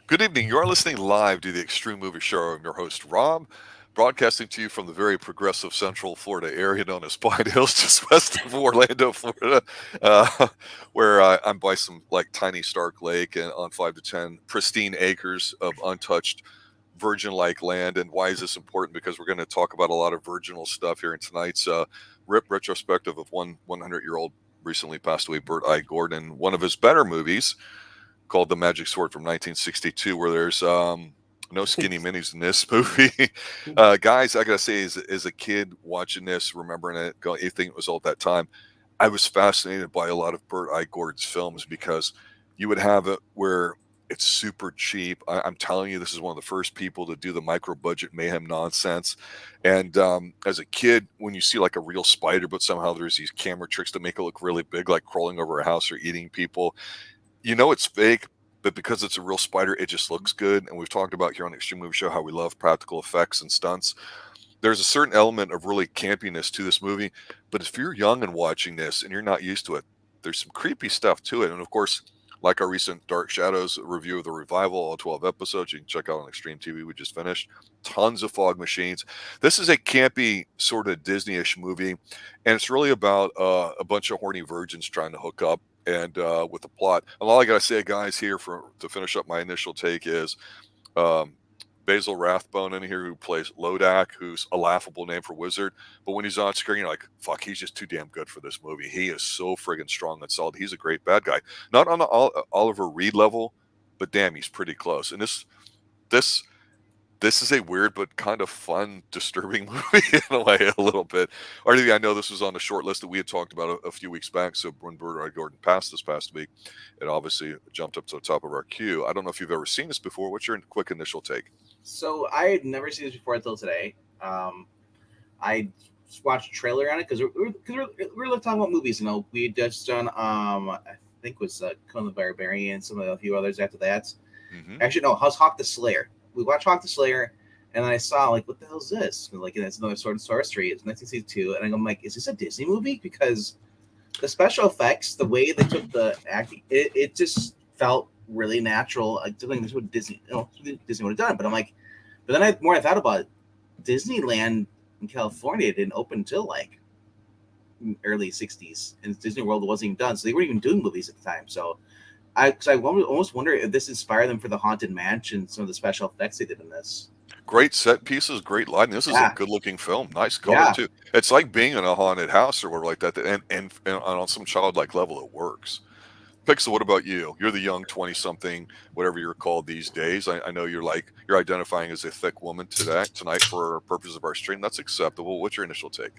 Good evening. You are listening live to the Xtreme Movie Show. I'm your host, Rob, broadcasting to you from the very progressive Central Florida area known as Pine Hills, just west of Orlando, Florida, where I'm by some like tiny Stark Lake and on 5 to 10 pristine acres of untouched virgin-like land. And why is this important? Because we're going to talk about a lot of virginal stuff here in tonight's RIP retrospective of one 100-year-old recently passed away, Burt I. Gordon, one of his better movies called The Magic Sword from 1962, where there's no skinny minis in this movie. Guys, I gotta say, as a kid watching this, remembering it, going, you think it was all at that time, I was fascinated by a lot of Burt I. Gordon's films because you would have it where it's super cheap. I'm telling you, this is one of the first people to do the micro budget mayhem nonsense. And as a kid, when you see like a real spider, but somehow there's these camera tricks to make it look really big, like crawling over a house or eating people, you know it's fake, but because it's a real spider, it just looks good. And we've talked about here on the Extreme Movie Show how we love practical effects and stunts. There's a certain element of really campiness to this movie, but if you're young and watching this and you're not used to it, there's some creepy stuff to it. And of course, like our recent Dark Shadows review of the revival, all 12 episodes, you can check out on Extreme TV. We just finished. Tons of fog machines. This is a campy, sort of Disney-ish movie, and it's really about a bunch of horny virgins trying to hook up and with the plot. And all I gotta say, guys, here to finish up my initial take is um, Basil Rathbone in here who plays Lodac, who's a laughable name for wizard, but when he's on screen, you're like, fuck, he's just too damn good for this movie. He is so friggin' strong and solid. He's a great bad guy, not on the Oliver Reed level, but damn, he's pretty close. And this this is a weird but kind of fun, disturbing movie in a way, a little bit. RDV, I know this was on a short list that we had talked about a few weeks back. So when Burt I. Gordon passed this past week, it obviously jumped up to the top of our queue. I don't know if you've ever seen this before. What's your quick initial take? So I had never seen this before until today. I watched a trailer on it because we're talking about movies. You know, we had just done I think it was Conan the Barbarian, some of a few others after that. Mm-hmm. Actually, no, How's Hawk the Slayer. We watched Hawk the Slayer, and I saw like, what the hell is this? Like, it's another Sword and Sorcery. It's 1962, and I'm like, is this a Disney movie? Because the special effects, the way they took the acting, it just felt really natural. I don't think this would Disney, Disney would have done it. But I'm like, but then I thought about it, Disneyland in California didn't open until like early 60s, and Disney World wasn't even done, so they weren't even doing movies at the time. So I almost wonder if this inspired them for the Haunted Mansion, some of the special effects they did in this. Great set pieces, great lighting. This is a good-looking film. Nice color Yeah. too. It's like being in a haunted house or whatever like that. And on some childlike level, it works. Pixel, what about you? You're the young 20-something, whatever you're called these days. I know you're identifying as a thick woman tonight for purposes of our stream. That's acceptable. What's your initial take?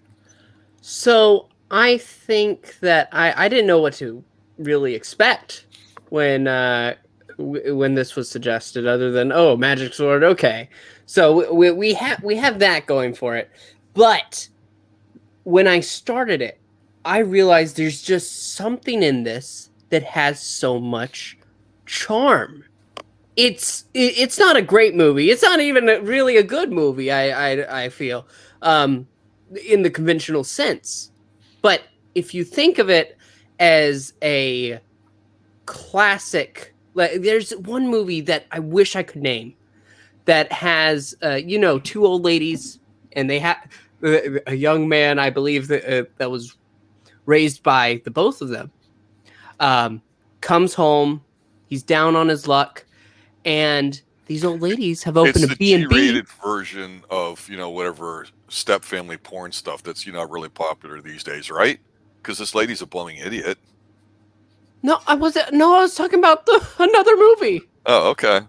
So I think that I didn't know what to really expect when this was suggested, other than magic sword. Okay, so we have that going for it. But when I started it, I realized there's just something in this that has so much charm. It's not a great movie. It's not even really a good movie. I feel in the conventional sense. But if you think of it as a classic, there's one movie that I wish I could name that has two old ladies, and they have a young man, I believe, that was raised by the both of them. Comes home, he's down on his luck, and these old ladies have opened a B&B. It's the G-rated version of whatever step family porn stuff that's really popular these days, right? Because this lady's a blooming idiot. No, I was talking about another movie. Oh, okay.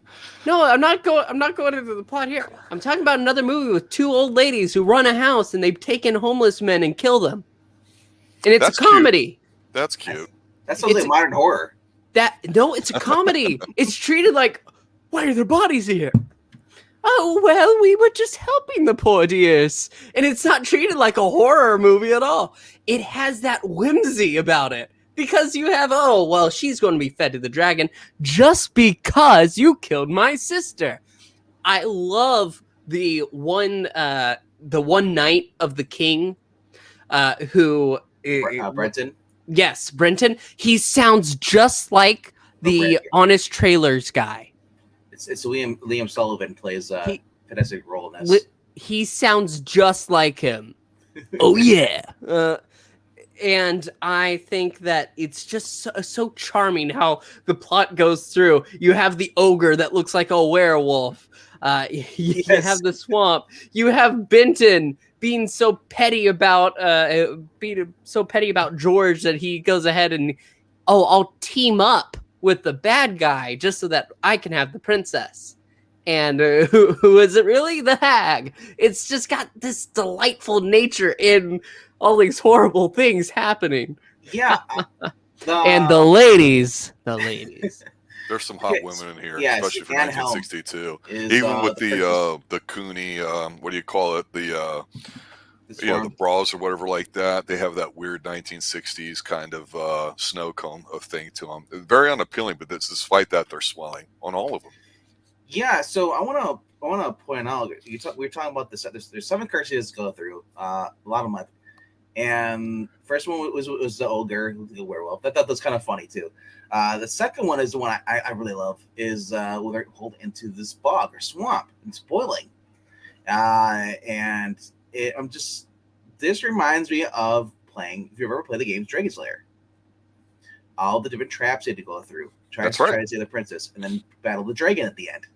No, I'm not going into the plot here. I'm talking about another movie with two old ladies who run a house and they take in homeless men and kill them. And it's a comedy. Cute. That's cute. That sounds like modern horror. It's a comedy. It's treated like, why are their bodies here? Oh, well, we were just helping the poor dears. And it's not treated like a horror movie at all. It has that whimsy about it. Because you have, she's going to be fed to the dragon just because you killed my sister. I love the one knight of the king who... Brenton? Yes, Brenton. He sounds just like the Honest Trailers guy. It's Liam Sullivan plays a fantastic role in this. He sounds just like him. Oh yeah. And I think that it's just so charming how the plot goes through. You have the ogre that looks like a werewolf. You have the swamp. You have Benton being so petty about George that he goes ahead and I'll team up with the bad guy just so that I can have the princess. And who is it really? The hag. It's just got this delightful nature in all these horrible things happening. Yeah. And the ladies. There's some hot women in here, yes, especially for Anne 1962. Is, even with the Cooney, what do you call it? The bras or whatever like that. They have that weird 1960s kind of snow cone of thing to them. Very unappealing, but despite that, they're swelling on all of them. Yeah, so I want to point out we were talking about this. There's 7 curses to go through. A lot of them, and first one was the ogre, the werewolf. I thought that was kind of funny too. The second one is the one I really love. Is when they're pulled into this bog or swamp and it's boiling, and this reminds me of playing. If you've ever played the game Dragon's Lair, all the different traps you had to go through. Try to save the princess and then battle the dragon at the end.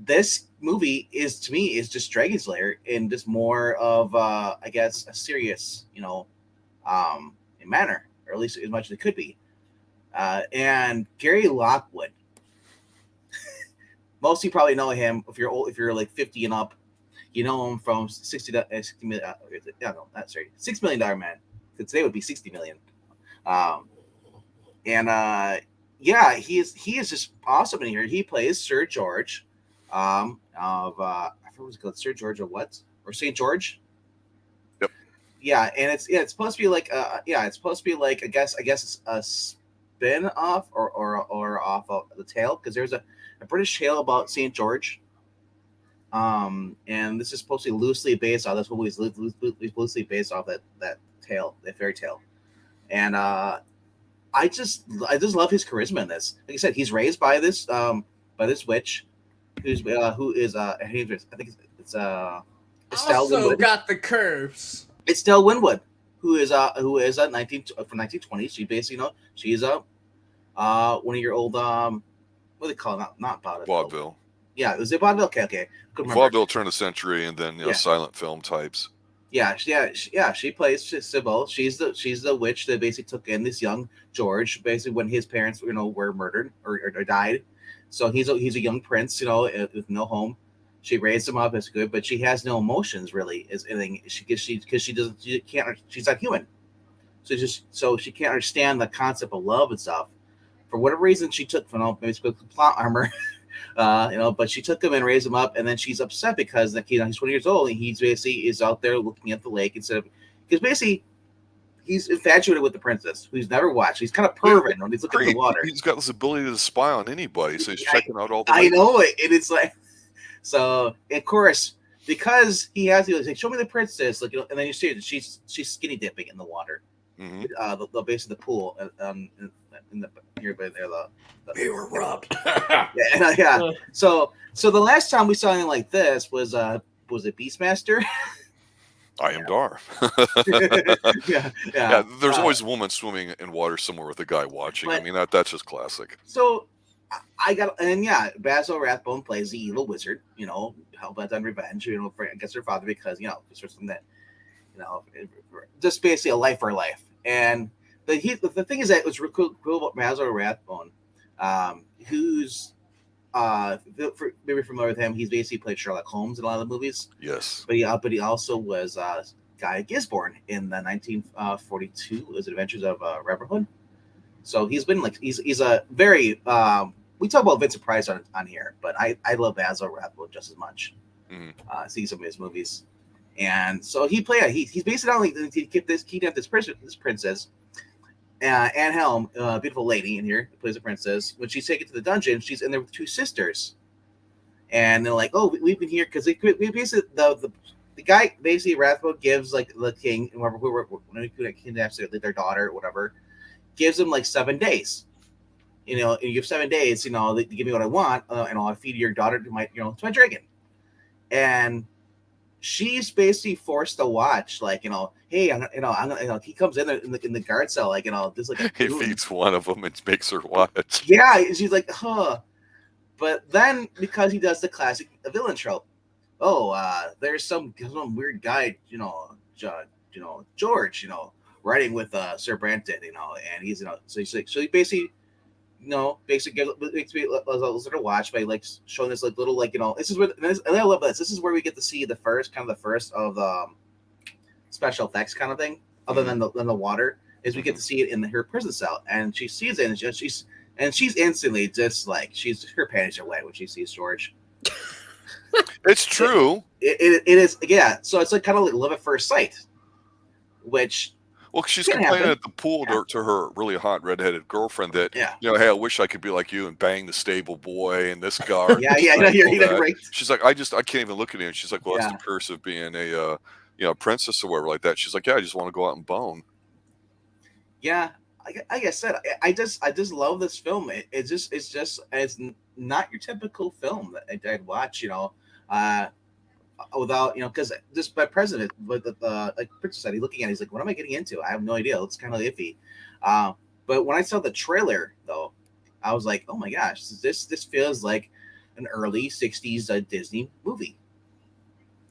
This movie is just Dragon's Lair in just more of I guess a serious, manner, or at least as much as it could be. And Gary Lockwood, most of you probably know him if you're like 50 and up. You know him from $6 Million Man. Today would be 60 million. He is just awesome in here. He plays Sir George, I forgot what it's called, Sir George or St. George. Yep. Yeah, and it's supposed to be like it's supposed to be like I guess it's a spin off or off of the tale, because there's a British tale about St. George. And this is supposed to be loosely based off this movie is loosely based off that tale, that fairy tale. And I just love his charisma in this. Like I said, he's raised by this witch, who is I think it's Estelle also Winwood. Got the curves. Estelle Winwood, who is from 1920. She basically she's one of your old what do they call it? Not vaudeville. Yeah, was it vaudeville? Okay. Vaudeville turn of the century, and then silent film types. Yeah. She plays Sybil. She's the witch that basically took in this young George, basically when his parents, were murdered or died. So he's a young prince, with no home. She raised him up as good, but she has no emotions really. Is anything she's not human. So she can't understand the concept of love and stuff. For whatever reason, she took maybe plot armor. But she took him and raised him up, and then she's upset because he's 20 years old and he's basically is out there looking at the lake because basically he's infatuated with the princess who he's never watched. He's kind of pervert when he's looking at the water. He's got this ability to spy on anybody, so he's checking out all the. I know it, and it's like so. Of course, because he has to show me the princess, and then you see she's skinny dipping in the water. Mm-hmm. The base of the pool, in the nearby there. We were robbed. Yeah. So the last time we saw anything like this was it Beastmaster? I am Dar. Yeah. There's always a woman swimming in water somewhere with a guy watching. I mean that's just classic. So Basil Rathbone plays the evil wizard. Hell bent on revenge. Against her father because it's something that just basically a life for life. And the thing is that what's really cool about Basil Rathbone, who's maybe familiar with him. He's basically played Sherlock Holmes in a lot of the movies. Yes. But he also was Guy Gisborne in the 1942 Adventures of Robin Hood. So he's been he's a very we talk about Vincent Price on here, but I love Basil Rathbone just as much. See some of his movies. And so he's basically he kidnapped this princess, Anne Helm, beautiful lady in here, plays a princess. When she's taken to the dungeon, she's in there with 2 sisters, and they're like, "Oh, we've been here because we basically the guy basically Rathbone gives the king, whoever kidnaps their daughter or whatever, gives them 7 days, you have 7 days, to give me what I want, and I'll feed your daughter to my dragon. And she's basically forced to watch, like, hey, I'm gonna, he comes in the guard cell, like, there's like a He feeds one of them and makes her watch. Yeah, she's like, huh. But then, because he does the classic villain trope, there's some weird guy, George, riding with Sir Branton, and he's, so he's like, so he basically, makes me sort of watch by like showing this like little, like, this is where, and I love this. This is where we get to see the first of the special effects kind of thing, other than the water, is we get to see it in her prison cell, and she sees it, and she's instantly just like, her panties are wet when she sees George. It's true. It is, yeah. So it's like kind of like love at first sight, which. Well, she's complaining at the pool to her really hot redheaded girlfriend that, hey, I wish I could be like you and bang the stable boy and this guard. Right. She's like, I can't even look at him. And she's like, well, that's the curse of being a princess or whatever like that. She's like, yeah, I just want to go out and bone. Yeah, like I said, I just love this film. It's not your typical film that I'd watch, without, because just by president, but like Princess said, he's looking at it, he's like, what am I getting into? I have no idea. It's kind of iffy. But when I saw the trailer, though, I was like, oh my gosh, this feels like an early 60s Disney movie.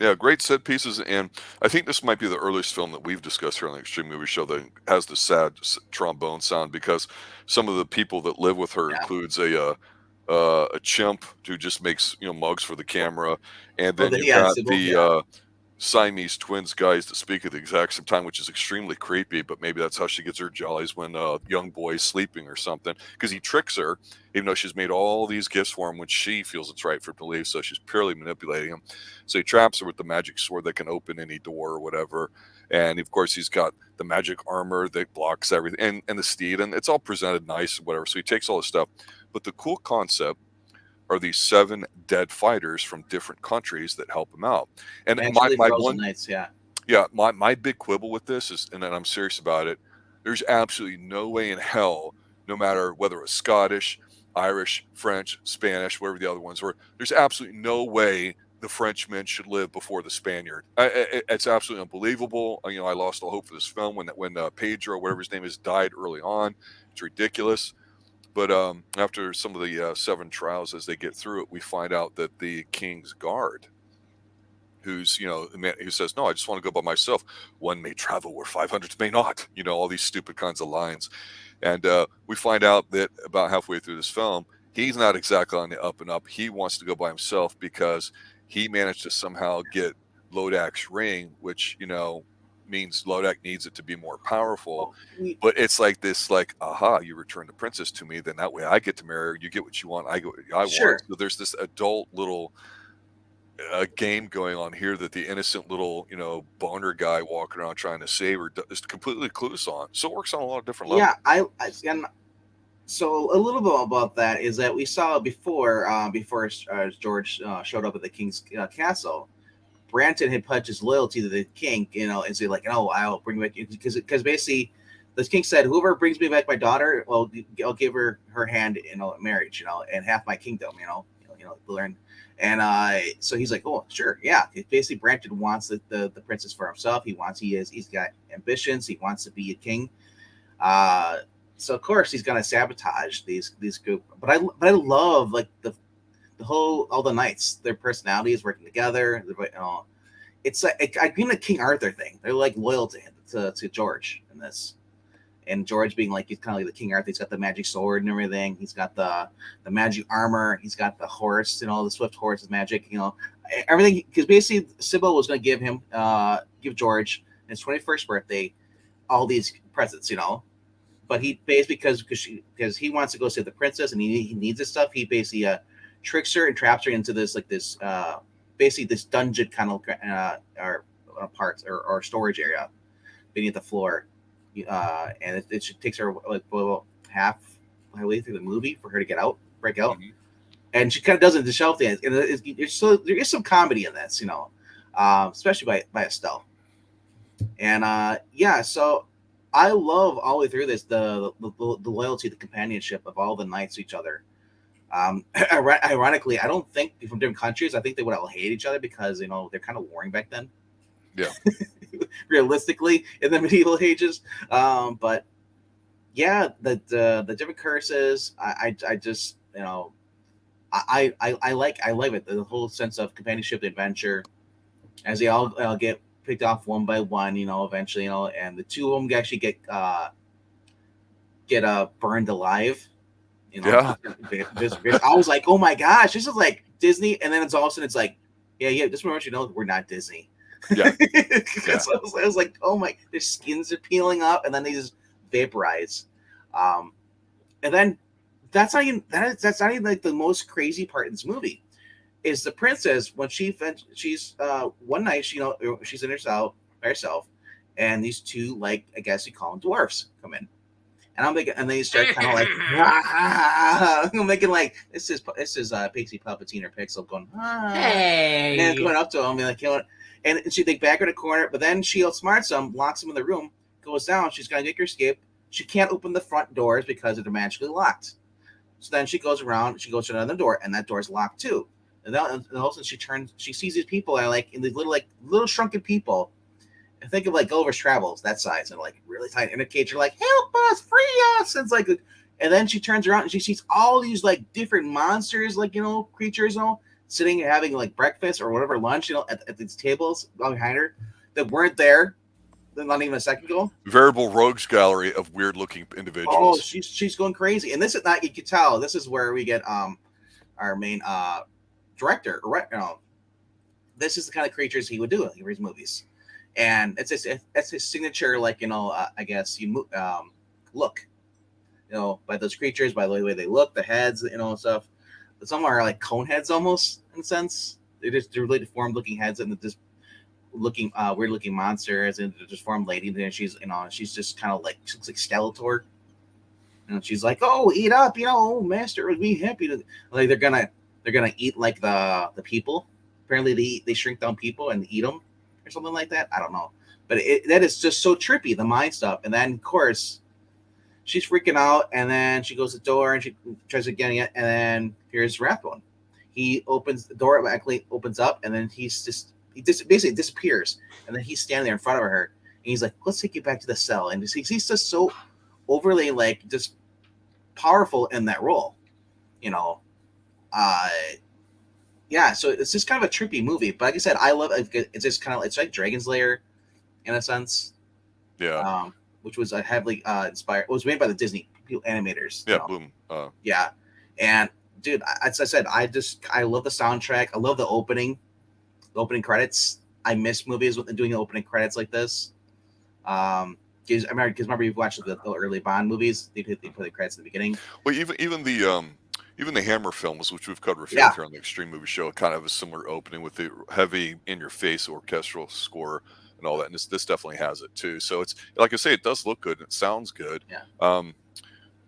Yeah, great set pieces, and I think this might be the earliest film that we've discussed here on the Extreme Movie Show that has the sad trombone sound, because some of the people that live with her includes a chimp who just makes mugs for the camera, and then you've got the Siamese twins guys that speak at the exact same time, which is extremely creepy, but maybe that's how she gets her jollies when a young boy is sleeping or something, because he tricks her, even though she's made all these gifts for him when she feels it's right for him to leave, so she's purely manipulating him. So he traps her with the magic sword that can open any door or whatever, and of course he's got the magic armor that blocks everything, and the steed, and it's all presented nice and whatever, so he takes all this stuff. But the cool concept are these 7 dead fighters from different countries that help him out. And my big quibble with this is, and then I'm serious about it, there's absolutely no way in hell, no matter whether it's Scottish, Irish, French, Spanish, whatever the other ones were, there's absolutely no way the Frenchman should live before the Spaniard. It's absolutely unbelievable. I lost all hope for this film when Pedro, whatever his name is, died early on. It's ridiculous. But after some of the 7 trials, as they get through it, we find out that the king's guard, who says, no, I just want to go by myself. One may travel where 500 may not. All these stupid kinds of lines. And we find out that about halfway through this film, he's not exactly on the up and up. He wants to go by himself because he managed to somehow get Lodac's ring, which, means Lodac needs it to be more powerful. But it's like this, like, aha, you return the princess to me, then that way I get to marry her, you get what you want, I get what I want. So there's this adult little game going on here that the innocent little boner guy walking around trying to save her is completely clueless on. So it works on a lot of different levels. And so a little bit about that is that we saw before George showed up at the king's castle, Branton had pledged his loyalty to the king, and say like, "Oh, I'll bring back you," because basically, the king said, "Whoever brings me back my daughter, well, I'll give her hand in marriage, and half my kingdom, learn." And so he's like, "Oh, sure, yeah." Basically, Branton wants the princess for himself. He's got ambitions. He wants to be a king. So of course he's gonna sabotage these group. But I love like all the knights, their personalities working together. It's like I mean the King Arthur thing. They're like loyal to him, to George in this, and George being like, he's kind of like the King Arthur. He's got the magic sword and everything. He's got the magic armor. He's got the horse and all the swift horse is magic. Everything, because basically Sybil was going to give George his 21st birthday all these presents. But he basically because he wants to go save the princess and he needs this stuff. He basically tricks her and traps her into this basically this dungeon kind of or parts or storage area beneath the floor, and it takes her like halfway through the movie for her to break out, and she kind of does it to shelf dance, and so there is some comedy in this, especially by Estelle, and so I love all the way through this the loyalty, the companionship of all the knights to each other. Ironically, I don't think from different countries. I think they would all hate each other because they're kind of warring back then. Yeah. Realistically, in the medieval ages, but yeah, the different curses. I just I like it. The whole sense of companionship, the adventure, as they all get picked off one by one. Eventually, and the two of them actually get burned alive. Yeah. I was like, oh my gosh, this is like Disney, and then it's all of a sudden it's like, yeah. Just remember, we're not Disney. Yeah. So I was like, oh my, their skins are peeling up, and then they just vaporize. And then that's not even like the most crazy part in this movie. Is the princess when she's one night she's in herself by herself, and these two, like, I guess you call them dwarfs, come in. And I'm thinking, and they start kind of like, I'm making like this is Pixie Palpatine or Pixel going, Hey, and going up to him and like, and they back her in the corner, but then she outsmarts him, locks him in the room, goes down. She's gonna make her escape. She can't open the front doors because they're magically locked. So then she goes around, she goes to another door, and that door's locked too. And then all of a sudden she sees these people that are like in these little shrunken people. And think of like Gulliver's Travels, that size, and like really tight in a cage. You're like, help us, free us. And it's like, and then she turns around and she sees all these like different monsters, like creatures, sitting and having like breakfast or whatever lunch, at these tables behind her that weren't there, not even a second ago. Veritable rogues gallery of weird looking individuals. Oh, she's going crazy, and this is not. You can tell this is where we get our main director. This is the kind of creatures he would do in his movies. And it's his signature, like, I guess you look, by those creatures, by the way they look, the heads, and stuff. But some are like cone heads almost, in a sense. They're really deformed looking heads, and just looking weird looking monsters, and just formed lady. And she's she's just kind of like, she looks like Skeletor. And she's like, oh, eat up, master would be happy to, like, they're gonna eat like the people. Apparently they shrink down people and eat them. Or something like that. I don't know, but that is just so trippy, the mind stuff. And then of course she's freaking out, and then she goes to the door and she tries again, and then here's Rathbone. He opens the door, actually opens up, and then he basically disappears, and then he's standing there in front of her, and he's like, let's take you back to the cell. And he's just so overly, like, just powerful in that role, yeah, so it's just kind of a trippy movie, but like I said, I love it. It's just kind of, it's like Dragon's Lair, in a sense. Yeah. Which was heavily inspired. It was made by the Disney animators. Yeah, boom. Yeah, and dude, as I said, I love the soundtrack. I love the opening credits. I miss movies with doing the opening credits like this. Because remember you've watched the early Bond movies. They put the credits at the beginning. Well, even the Hammer films, which we've covered here on the Xtreme Movie Show, kind of a similar opening with the heavy in-your-face orchestral score and all that. And this definitely has it too. So it's, like I say, it does look good and it sounds good. Yeah.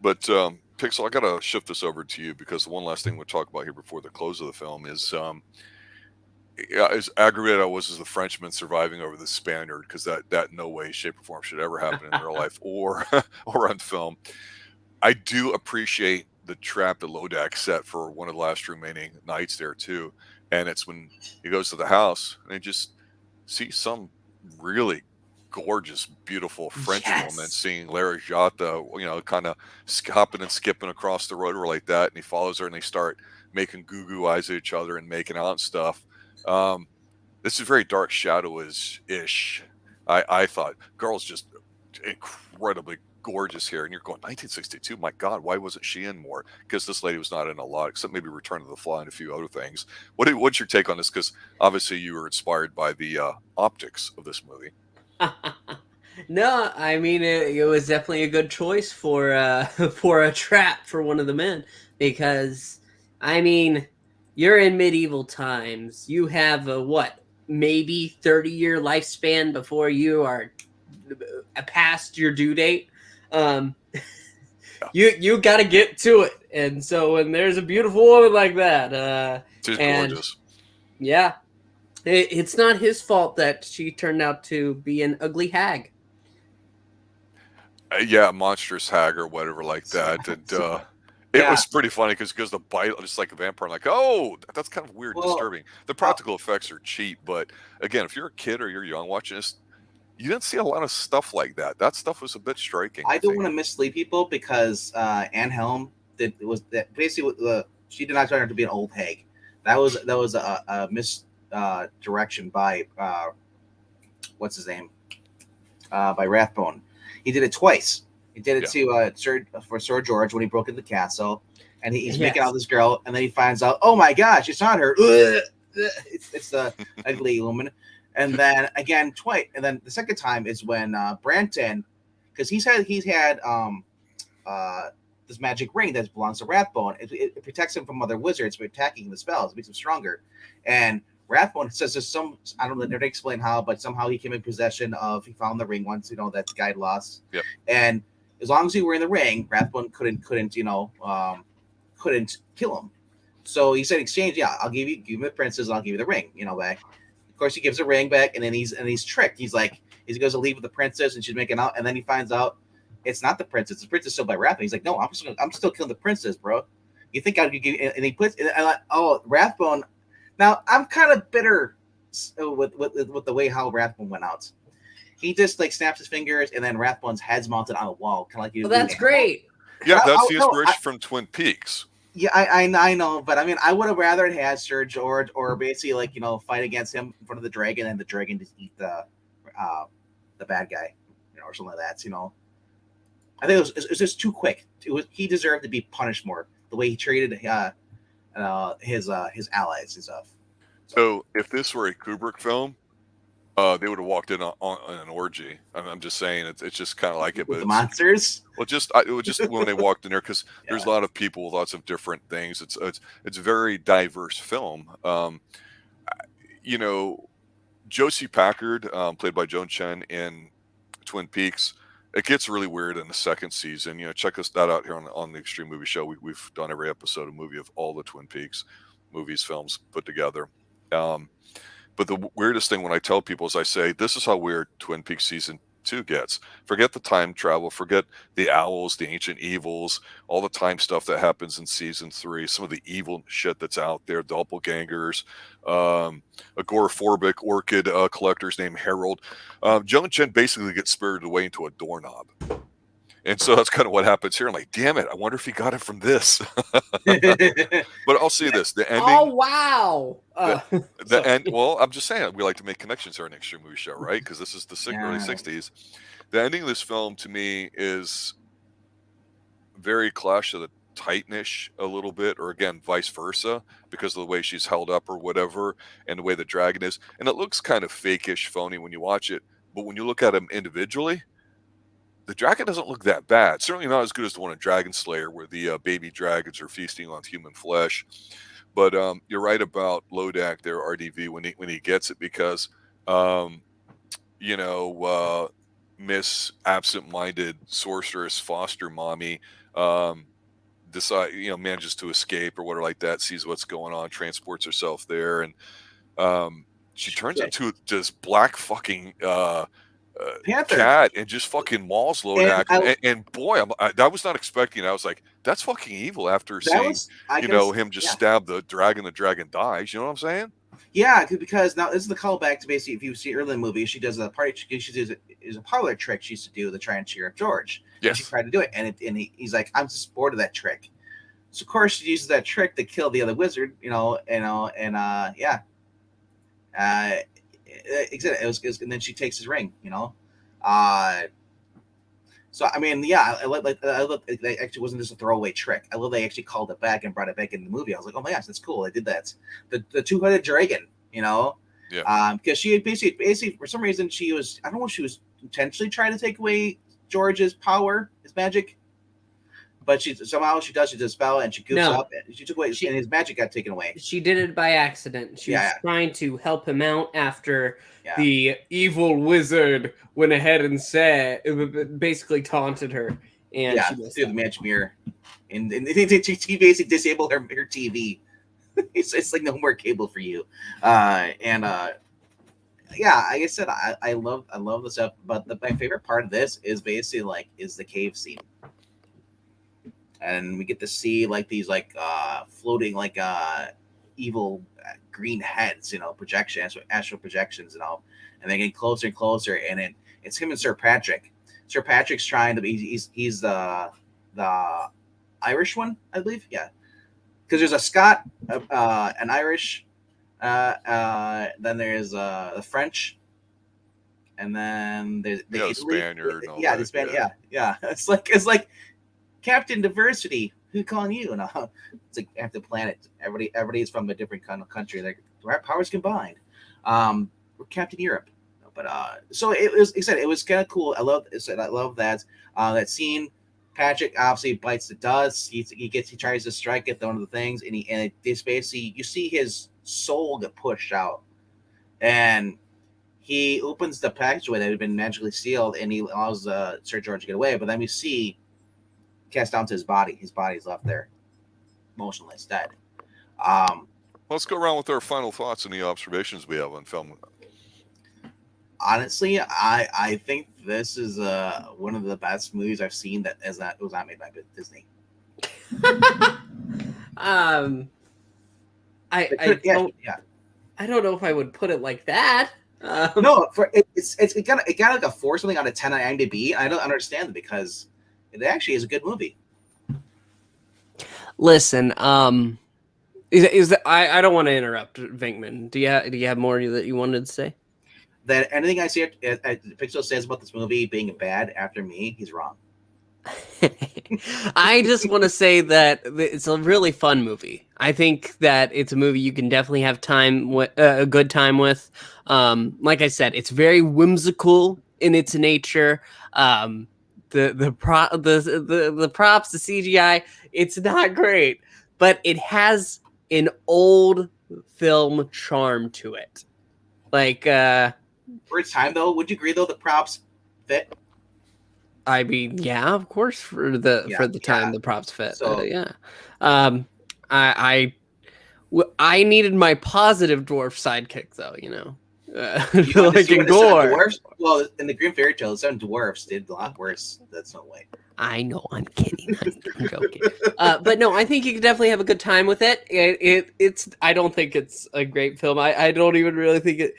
But Pixel, I got to shift this over to you, because the one last thing we'll talk about here before the close of the film is, as aggravated I was as the Frenchman surviving over the Spaniard, because that no way, shape, or form should ever happen in real life or on film. I do appreciate the trap that Lodac set for one of the last remaining nights there too, and it's when he goes to the house and he just sees some really gorgeous, beautiful French woman singing Lara Jata, kind of hopping and skipping across the road like that, and he follows her and they start making goo eyes at each other and making out and stuff. This is very Dark Shadows-ish. I thought. Girl's just incredibly gorgeous here, and you're going, 1962, my God, why wasn't she in more? Because this lady was not in a lot, except maybe Return of the Fly and a few other things. What's your take on this? Because obviously you were inspired by the optics of this movie. No, I mean, it was definitely a good choice for a trap for one of the men, because, I mean, you're in medieval times. You have maybe 30-year lifespan before you are past your due date. You got to get to it, and so when there's a beautiful woman like that, she's gorgeous. Yeah, it's not his fault that she turned out to be an ugly hag. Yeah, monstrous hag or whatever like that, and it Yeah. was pretty funny because the bite just like a vampire. I'm like, oh, that's kind of weird, and Well, disturbing. The practical effects are cheap, but again, if you're a kid or you're young watching this, you didn't see a lot of stuff like that. That stuff was a bit striking. I I don't think. want to mislead people because Anne Helm was that basically she did not turn out to be an old hag. That was a misdirection by what's his name by Rathbone. He did it twice. He did it to Sir George when he broke into the castle, and he's making out with this girl, and then he finds out, oh my gosh, it's not her. It's the ugly woman. And then again twice, and then the second time is when Branton, because he's had this magic ring that belongs to Rathbone. It protects him from other wizards from attacking the spells. It makes him stronger. And Rathbone says there's some, I don't know, they explain how, but somehow he came in possession of, he found the ring once, that the guy lost. Yep. And as long as he were in the ring, Rathbone couldn't kill him. So he said, in exchange, yeah, I'll give me the princess, and I'll give you the ring, back. Of course, he gives the ring back, and then he's tricked. He goes to leave with the princess, and she's making out, and then he finds out it's not the princess. The princess is still by Rathbone. He's like, no, I'm still killing the princess, bro. You think I could give? And he puts, and like, oh, Rathbone. Now I'm kind of bitter with the way how Rathbone went out. He just like snaps his fingers, and then Rathbone's head's mounted on a wall, kind of like you. Well, that's great. Yeah, that's the inspiration from Twin Peaks. Yeah, I know, but I mean, I would have rather it had Sir George or basically fight against him in front of the dragon, and the dragon just eat the bad guy, or something like that. I think it was just too quick. He deserved to be punished more the way he treated his allies and stuff. So if this were a Kubrick film, they would have walked in on an orgy. I'm just saying, it's just kind of like it. But the monsters. Well, it was just when they walked in there, because there's a lot of people with lots of different things. It's a very diverse film. Josie Packard, played by Joan Chen in Twin Peaks. It gets really weird in the second season. Check that out here on the Extreme Movie Show. We've done every episode of movie of all the Twin Peaks movies, films put together. But the weirdest thing when I tell people is I say, this is how weird Twin Peaks season 2 gets. Forget the time travel, forget the owls, the ancient evils, all the time stuff that happens in season 3, some of the evil shit that's out there, doppelgangers, agoraphobic orchid collectors named Harold. Joan Chen basically gets spirited away into a doorknob. And so that's kind of what happens here. I'm like, damn it, I wonder if he got it from this. But I'll say this, the ending. Oh, wow. The end. Well, I'm just saying, we like to make connections here on Extreme Movie Show, right? Because this is the early 60s. The ending of this film, to me, is very Clash of the Titan-ish a little bit, or again, vice versa, because of the way she's held up or whatever, and the way the dragon is. And it looks kind of fake-ish, phony when you watch it. But when you look at them individually, the dragon doesn't look that bad. Certainly not as good as the one in Dragon Slayer, where the baby dragons are feasting on human flesh. But you're right about Lodac there, RDV, when he gets it, because Miss absent-minded sorceress foster mommy manages to escape or whatever like that, sees what's going on, transports herself there, and she turns into this black fucking cat and just fucking mauls Lodac. And boy, I was not expecting. I was like, that's fucking evil. After seeing him just stab the dragon dies. You know what I'm saying? Yeah, because now this is the callback to basically, if you see early in the movie, she does a party. She does a parlor trick she used to do to try and cheer up George. Yes, she tried to do it, and he's like, I'm just bored of that trick. So of course she uses that trick to kill the other wizard. And then she takes his ring. So I mean, yeah, I love it actually wasn't just a throwaway trick. I love they actually called it back and brought it back in the movie. I was like, oh my gosh, that's cool. I did that. The two-headed dragon, Yeah. Because she had basically for some reason I don't know if she was intentionally trying to take away George's power, his magic, but she does a spell and she goofs up and she took away and his magic got taken away. She did it by accident. She was trying to help him out after the evil wizard went ahead and basically taunted her, and she through the magic mirror, and she basically disabled her TV. It's like no more cable for you, yeah, like I said, I love the stuff, but my favorite part of this is basically like is the cave scene, and we get to see like these like floating like evil green heads, projections, astral projections, and they get closer and closer, and it's him and Sir Patrick. Sir Patrick's trying to be he's the Irish one, I believe, yeah, because there's a Scot, an Irish, then there's the French, and then there's the Italy. Spaniard, and all yeah, that, the Spaniard, yeah. It's like Captain Diversity. Who calling you? And it's like at the planet, everybody's from a different kind of country. Like our powers combined. We're Captain Europe. But so it was. Like I said, it was kind of cool. I love that that scene. Patrick obviously bites the dust. He tries to strike at one of the things, and it's basically you see his soul get pushed out, and he opens the passageway that had been magically sealed, and he allows Sir George to get away. But then we see cast down to his body. His body's left there, motionless, dead. Let's go around with our final thoughts and the observations we have on film. Honestly, I think this is one of the best movies I've seen that was not made by Disney. I don't know if I would put it like that. No, it got like a 4 something out of 10 on IMDb. I don't understand it because it actually is a good movie. Listen, is that I don't want to interrupt, Vinkman. Do you have more that you wanted to say? That anything I see Pixel says about this movie being bad after me, he's wrong. I just want to say that it's a really fun movie. I think that it's a movie you can definitely have a good time with. Like I said, it's very whimsical in its nature. The props, the CGI, it's not great, but it has an old film charm to it. Like for its time, though, would you agree though the props fit? I mean, yeah, of course, for the time the props fit. So yeah, I needed my positive dwarf sidekick though, like in gore. Dwarfs? Well, in the Grimm fairy tale, the 7 dwarfs did a lot worse. That's no way. I know, I'm kidding. I'm joking. But no, I think you can definitely have a good time with it. It's. I don't think it's a great film. I don't even really think it.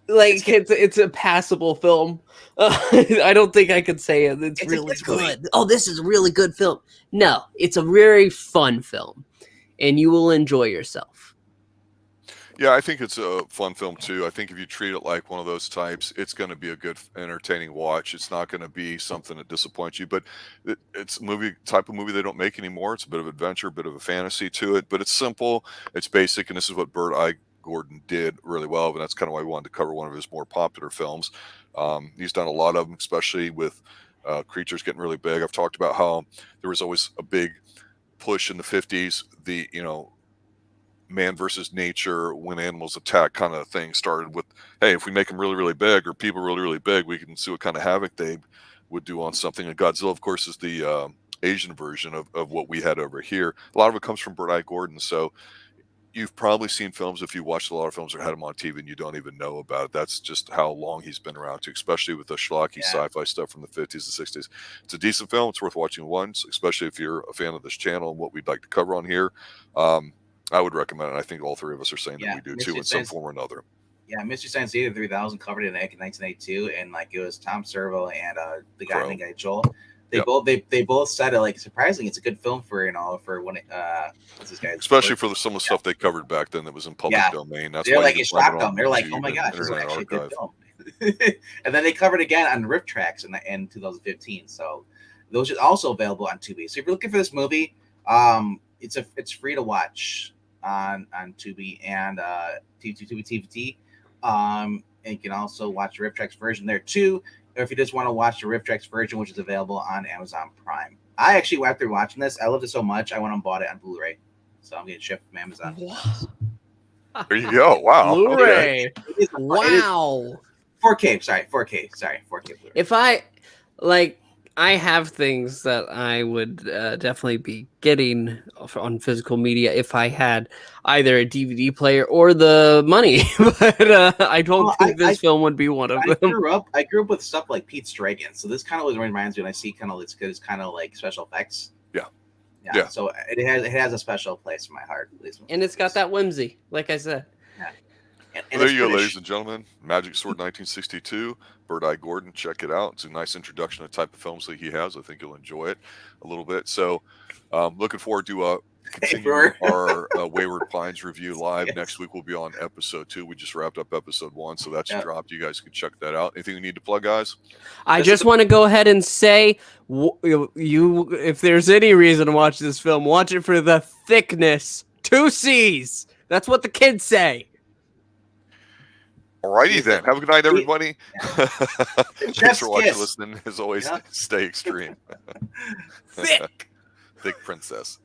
It's a passable film. I don't think I could say it's really good. Oh, this is a really good film. No, it's a very fun film, and you will enjoy yourself. Yeah, I think it's a fun film too. I think if you treat it like one of those types, it's going to be a good, entertaining watch. It's not going to be something that disappoints you, but it's a type of movie they don't make anymore. It's a bit of adventure, a bit of a fantasy to it, but it's simple, it's basic, and this is what Burt Gordon did really well, and that's kind of why we wanted to cover one of his more popular films. He's done a lot of them, especially with creatures getting really big. I've talked about how there was always a big push in the 50s, man versus nature, when animals attack kind of thing started with, hey, if we make them really, really big, or people really, really big, we can see what kind of havoc they would do on something. And Godzilla, of course, is the Asian version of what we had over here. A lot of it comes from Burt Gordon. So you've probably seen films, if you watched a lot of films or had them on TV and you don't even know about it. That's just how long he's been around too, especially with the schlocky sci-fi stuff from the 50s and 60s. It's a decent film. It's worth watching once, especially if you're a fan of this channel and what we'd like to cover on here. I would recommend it. I think all three of us are saying that we do too, in some form or another. Yeah, Mystery Science Theater 3000 covered it in 1982, and it was Tom Servo and the guy Joel. They both said it surprisingly it's a good film for when what's this guy? Especially for some of the stuff they covered back then that was in public domain. That's they're why it shocked them. They're like, oh my gosh, this is actually a good film. And then they covered it again on Rift Tracks in 2015. So those are also available on Tubi. So if you're looking for this movie, it's free to watch on Tubi and Tubi TV. And you can also watch the Rift Tracks version there too. Or if you just want to watch the Rift Tracks version, which is available on Amazon Prime. I actually, after watching this, I loved it so much, I went and bought it on Blu-ray. So I'm getting shipped from Amazon. There you go. Wow. Blu-ray. Wow. 4K. Sorry, 4K. 4K Blu-ray. If I I have things that I would definitely be getting on physical media if I had either a DVD player or the money. But I don't think this film would be one of them. I grew up with stuff like Pete's Dragon, so this kind of always reminds me when I see kind of it's good. It's kind of like special effects. Yeah. So it has a special place in my heart, at least. And it's got that whimsy, like I said. Yeah. And there you go, ladies and gentlemen. Magic Sword 1962, Bird Eye Gordon. Check it out. It's a nice introduction to the type of films that he has. I think you'll enjoy it a little bit. So looking forward to continue our Wayward Pines review live. Yes. Next week we'll be on episode 2. We just wrapped up episode 1, so that's dropped. You guys can check that out. Anything you need to plug, guys? I just want to go ahead and say, if there's any reason to watch this film, watch it for the thickness. 2 C's. That's what the kids say. Alrighty then. Have a good night, everybody. Thanks for watching, listening. As always, stay extreme. Thick. Thick princess.